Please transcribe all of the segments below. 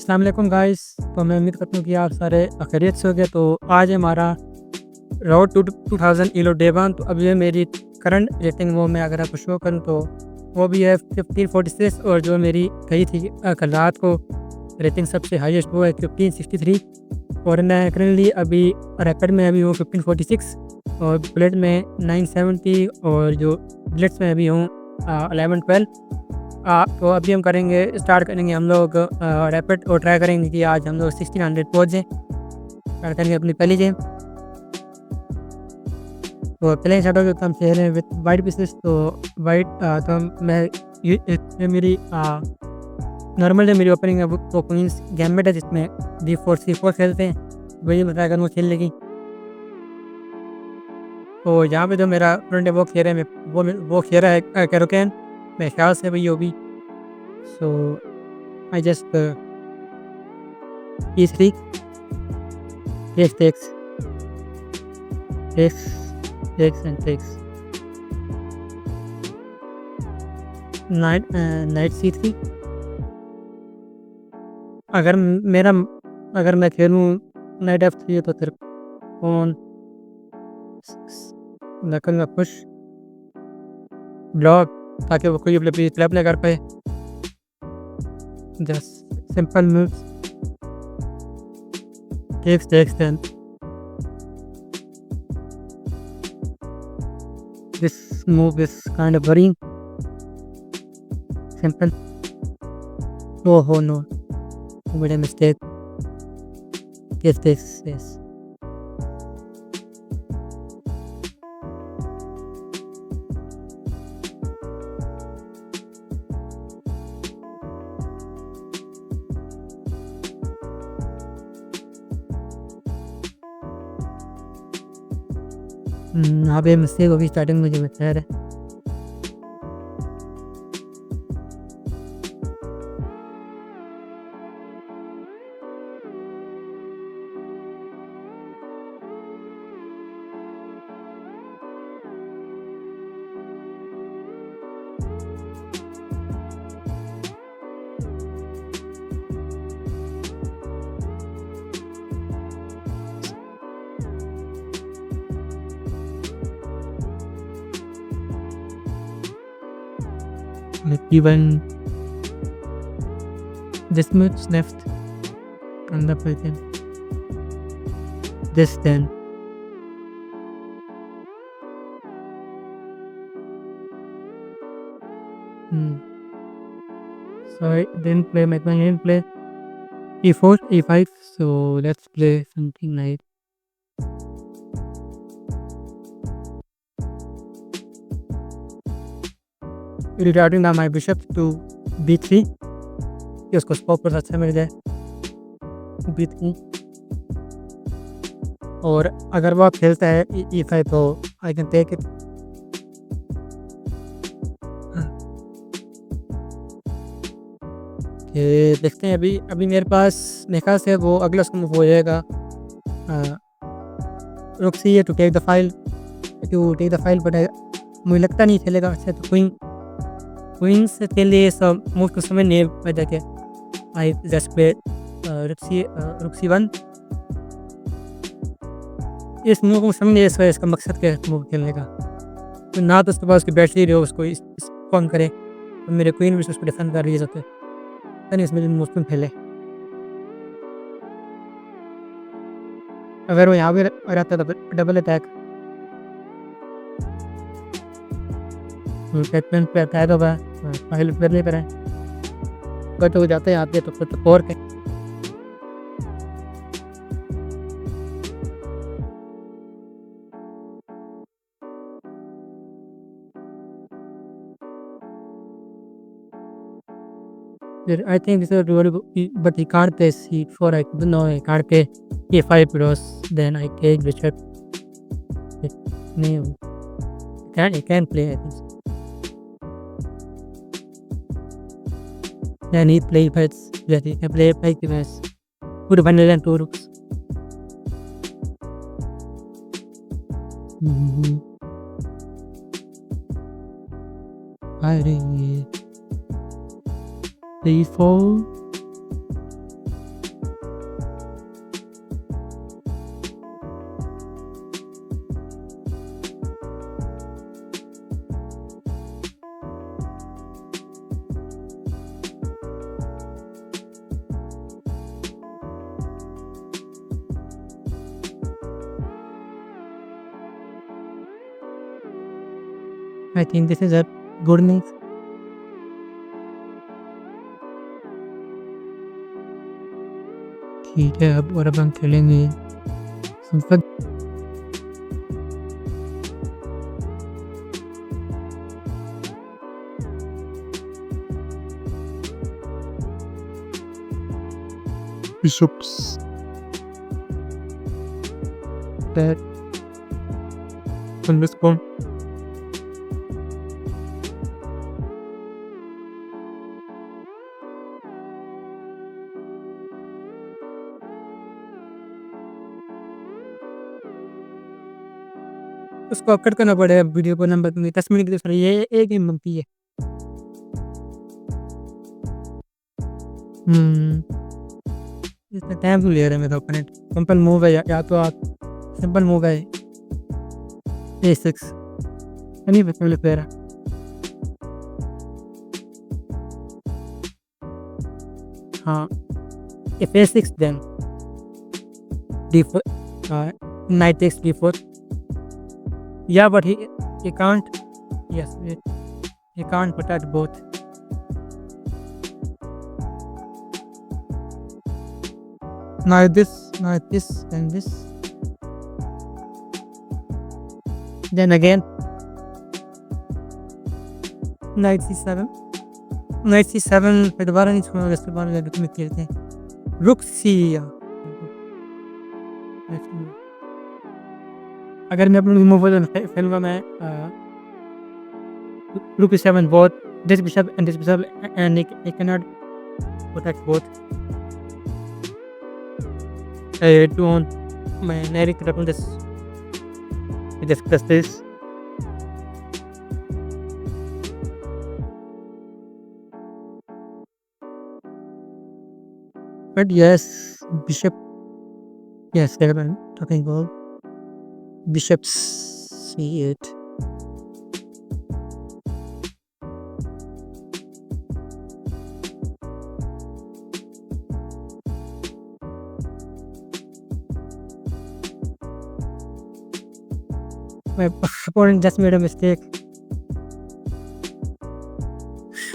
अस्सलाम वालेकुम गाइस। तो मैं उम्मीद करता हूँ कि आप सारे खैरियत से हो गए। तो आज है हमारा रोड टू 2000 ईलो डे 1। तो अभी है मेरी करंट रेटिंग, वो मैं अगर आपको शो करूँ तो वो भी है 1546। और जो मेरी गई थी कल रात को रेटिंग सबसे हाईएस्ट वो है 1563। और मैं करंटली अभी रैपिड में अभी हूँ 1546 और बुलेट में 970 और जो बुलेट्स में अभी हूँ 1112। तो अभी हम स्टार्ट करेंगे हम लोग रैपिड और ट्राई करेंगे कि आज हम लोग 1600 पहुँच जाएँ। स्टार्ट करेंगे अपनी पहली गेम। तो पहले स्टार्ट हो गया तो हम खेल रहे हैं विद वाइट पीसेस। तो वाइट तो मैं ये मेरी नॉर्मल जो मेरी ओपनिंग है वो क्वींस गैम्बिट है, जिसमें D4 C4 खेलते हैं। वही मैं ट्राई करूँगा खेलने की। तो यहाँ पे जो मेरा फ्रेंड है वो खेल रहा है, वो खेल रहा है कैरोकैन। मेरे ख्याल से वही होगी। So I just E3 takes takes takes and takes knight C3। अगर मेरा अगर मैं खेलूँ नाइट F3 तो फिर कौन मैं करूँगा पुश ब्लॉक, ताकि वो कोई क्लब ना कर पाए। Just simple moves takes then this move is kind of worrying. Simple. Oh no, I made a mistake. Yes. यहाँ पे मिस्टेक होगी स्टार्टिंग में, मुझे बता रहा है। Even this much left on the person. This then. So I didn't play my plan. I didn't play E4, E5. So let's play something like rerouting now my bishop to B3 कि उसको spot पर अच्छा मिल जाए B3। और अगर वो खेलता है E5 तो आई कैन टेक इट। देखते हैं। अभी मेरे पास मेरे ख्याल से वो अगला उसका मूव हो जाएगा रुक C two take the file but मुझे लगता नहीं खेलेगा अच्छा। तो क्वींस के लिए सब मूव को समझ नहीं पैदा किया। आई जस्ट प्ले रुक C1। इस मूव को समझ नहीं इसका मकसद क्या है मूव खेलने का। तो ना तो उसके पास उसकी बैटरी रहे उसको कौन करे, तो मेरे क्वीन भी उसको डिफेंड कर रही है। नहीं इसमें मुश्किल खेले। अगर वो यहाँ भी रहता तो डबल अटैक पे अटैक होगा। पहले पर नहीं पर कट हो जाते हैं आते तो फिर और के I think this is really, but he can't play C4. I don't know. I can't play A5 because then I take bishop. No, he can play. I think. Then he play fights. Yeah, he can play fight because put 102 rooks. I think. 3, 4 I think this is a good news. ठीक है, अब हम खेलेंगे simple. bishops that on this pawn. उसको अब cut करना पड़ेगा video को, नंबर 10 मिनट की, तो ये एक ही बनती है। इसमें टाइम क्यों ले रहे हैं मेरा ओपोनेंट? सिंपल मूव है, या तो आप सिंपल मूव है A6, नहीं पहले प्लेयर है। हाँ, if A6 then D4, knight takes D4. Yeah, but he can't. Yes, he can't protect both. Now this, and this. Then again, knight C7. Knight C7 पे दोबारा नहीं छोड़ूंगा, इसके बाद रुक में खेलते हैं। रुक C, अगर मैं अपना मूव खेलूंगा मैं रुक E7 both this bishop and this bishop, and he cannot protect both. To on my Eric Rapun this, we discuss this. But yes, bishop, yes, they're talking about bishop C8. My opponent just made a mistake.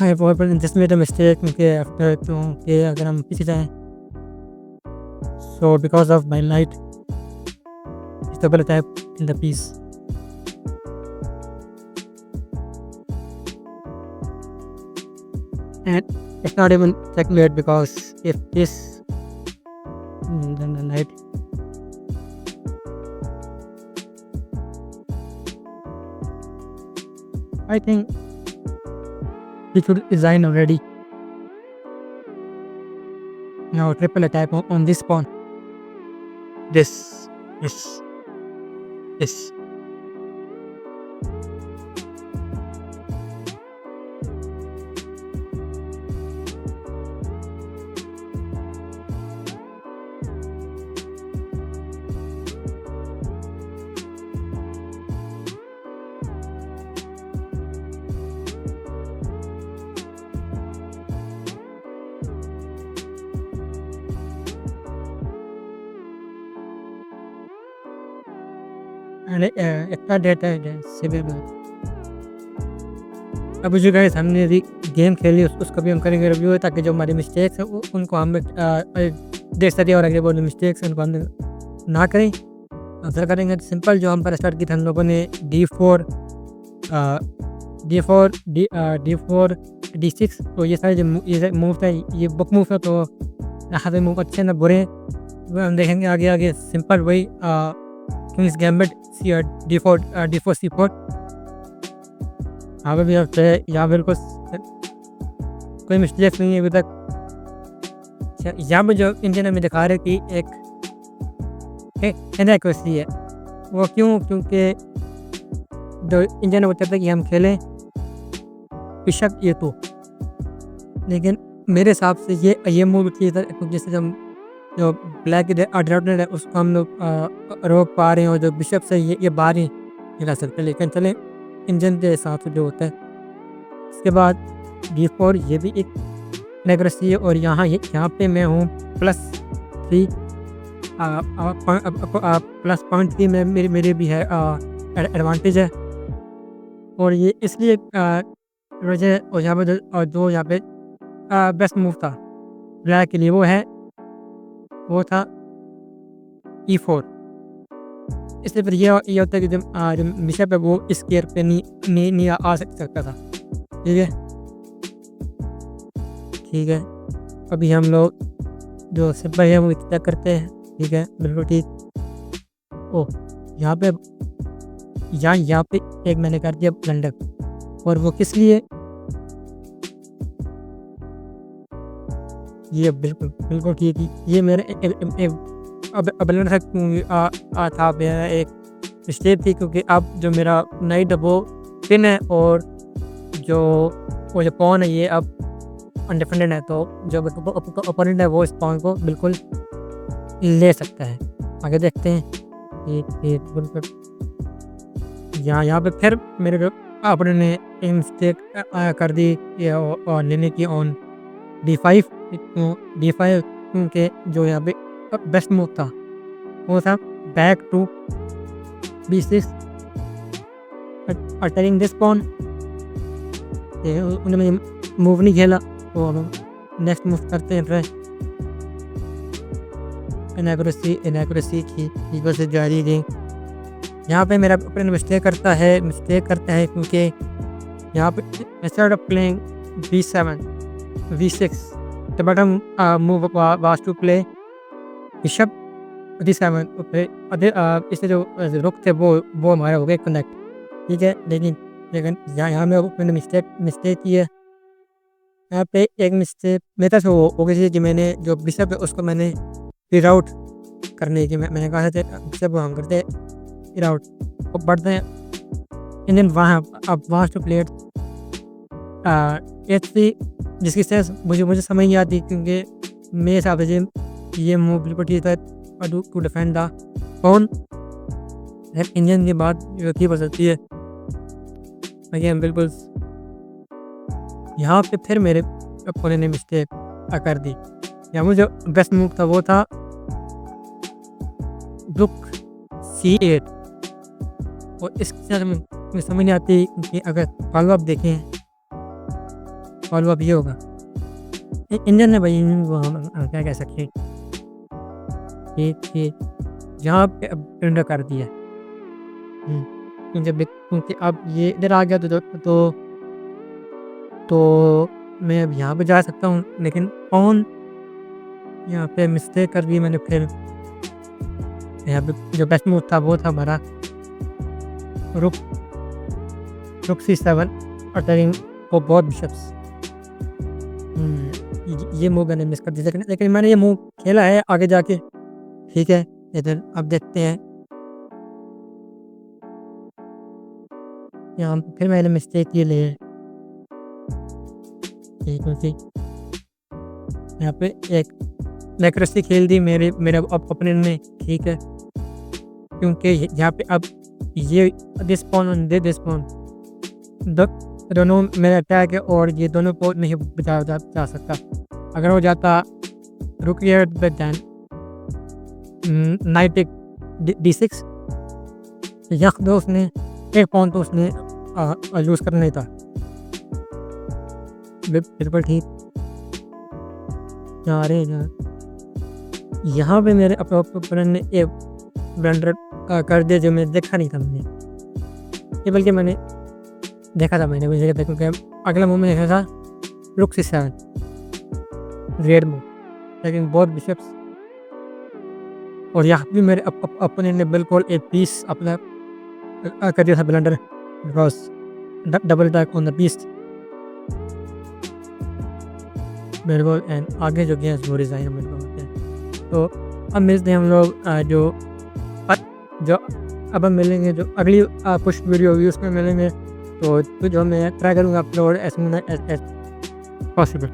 My opponent just made a mistake after अगर हम पीछे जाएं, so because of my knight, it's double attack in the piece. And it's not even checkmate, because if this, then the knight. I think he should resign already. Now triple attack on this pawn. This. And इतना data है civil में। अब जो guys हमने game खेली उसका भी हम करेंगे रिव्यू, ताकि जो हमारी मिस्टेक्स हैं उनको हम देख सकें, और अगर वो मिस्टेक्स हैं उनको हम ना करें। आंसर करेंगे सिंपल, जो हम पर स्टार्ट की थी हम लोगों ने D4 D6। तो ये सारे जो ये मूव था, ये बुक मूव है, तो यहाँ पे मूव अच्छे ना बुरे वो हम देखेंगे आगे। सिंपल वही किंग्स गैम्बिट D4 C4। यहाँ पे भी यहाँ बिल्कुल कोई मिस्टेक नहीं है अभी तक। यहाँ पे जो इंजन हमें दिखा रहे कि एक इनएक्यूरेसी है, वो क्योंकि जो इंजन वो चाहता है कि हम खेलें बेशक ये तो, लेकिन मेरे हिसाब से ये मूव की जैसे जो ब्लैक है उसको हम लोग रोक पा रहे हैं, और जो बिशप से ये बाहर ही हिला सकते हैं। लेकिन चले इंजन के हिसाब से जो होता है। इसके बाद D4, ये भी एक इनएक्यूरेसी है, और यहाँ पे मैं हूँ +3 +0.3 में मेरी भी है एडवांटेज है। और ये इसलिए मुझे और यहाँ पे जो यहाँ पे बेस्ट मूव था ब्लैक के लिए वो था E4। इससे फिर ये होता है कि जो बिशप है वो इस केयर पे नहीं आ सकता था। ठीक है, अभी हम लोग जो सिंपल है वो चेक करते हैं। ठीक है, बिल्कुल ठीक। ओह, यहाँ पे एक मैंने कर दिया ब्लंडर, और वो किस लिए? ये बिल्कुल ठीक है। ये मेरे ब्लंडर था, मेरा एक मिस्टेक थी, क्योंकि अब जो मेरा नाइट है वो पिन है, और जो पॉन है ये अब अनडिफेंडेड है, तो जो ओपोनेंट है वो इस पॉन को बिल्कुल ले सकता है। आगे देखते हैं। ये बिल्कुल यहाँ पे फिर मेरे ओपोनेंट ने एक मिस्टेक कर दी और लेने की ऑन D5। क्योंकि जो यहाँ पे बेस्ट मूव था वो था back to B6 attacking this pawn. उन्होंने मूव नहीं खेला, तो हम नेक्स्ट मूव करते हैं। फिर इनएक्यूरेसी की वजह से जारी रही। यहाँ पे मेरा ओपोनेंट मिस्टेक करता है क्योंकि यहाँ पे instead of playing B7 V6 the bottom move was to play bishop D7। इससे जो रुक थे वो हमारे हो गए कनेक्ट। ठीक है, लेकिन यहाँ में मैंने मिस्टेक की है। यहाँ पे एक मिस्टेक मेरे तरफ हो गई थी कि मैंने जो बिशप है उसको मैंने फिर आउट करने की मैंने कहा था बिशप को हम करते फिर आउट और बढ़ते हैं इंडियन वहाँ टू प्लेट H3, जिसकी सेंस मुझे समझ नहीं आती, क्योंकि मेरे हिसाब से ये मूव बिल्कुल ठीक है to defend the pawn. Indian की बात की हो सकती है। अगेन बिल्कुल यहाँ पे फिर मेरे ओपोनेंट ने मिस्टेक कर दी। या मुझे बेस्ट मूव था वो था रुक C8, और इसके साथ मुझे समझ नहीं आती कि अगर फॉलो अप देखें, फॉलो अप ये होगा इंडियन ने भाई वो हम क्या कह सकते हैं कि यहाँ पे अब कर दिया। क्योंकि अब ये इधर आ गया तो मैं अब यहाँ पे जा सकता हूँ, लेकिन पॉन यहाँ पे मिस्टेक कर दी मैंने। फिर यहाँ पे जो बेस्ट मूव था वो था हमारा rook C7 attacking for both bishops. ये मूव मैंने मिस कर दिया, लेकिन मैंने ये मूव खेला है आगे जाके। ठीक है, इधर अब देखते हैं। यहाँ फिर मैंने मिस्टेक ये ले यहाँ पे एक एक्यूरेसी खेल दी मेरे ओपोनेंट ने। ठीक है, क्योंकि यहाँ पे अब ये दिस पॉन दोनों मेरा अटैक है, और ये दोनों को नहीं बचा जा सकता। अगर हो जाता रुक नाइट D6 यख दो, उसने एक पॉन तो उसने लूज करना नहीं था। बिल्कुल ठीक। यहाँ पे मेरे ओपोनेंट ने एक ब्लंडर कर दिया जो मैं देखा नहीं था। ये बल्कि मैंने देखा था, क्योंकि अगला मूव में देखा था रुक C7 रेड मूव, लेकिन बहुत बिशप्स। और यहाँ भी मेरे ओपोनेंट ने बिल्कुल एक पीस अपना कर दिया था blunder, because double attack on the piece. बिल्कुल, एंड आगे जो गेम्स वो रिजाइन मेरे को होते हैं। तो अब मिलते हैं हम लोग जो अब हम मिलेंगे जो अगली पुश वीडियो होगी उसमें मिलेंगे। तो जो मैं ट्राई करूँगा upload as soon as possible.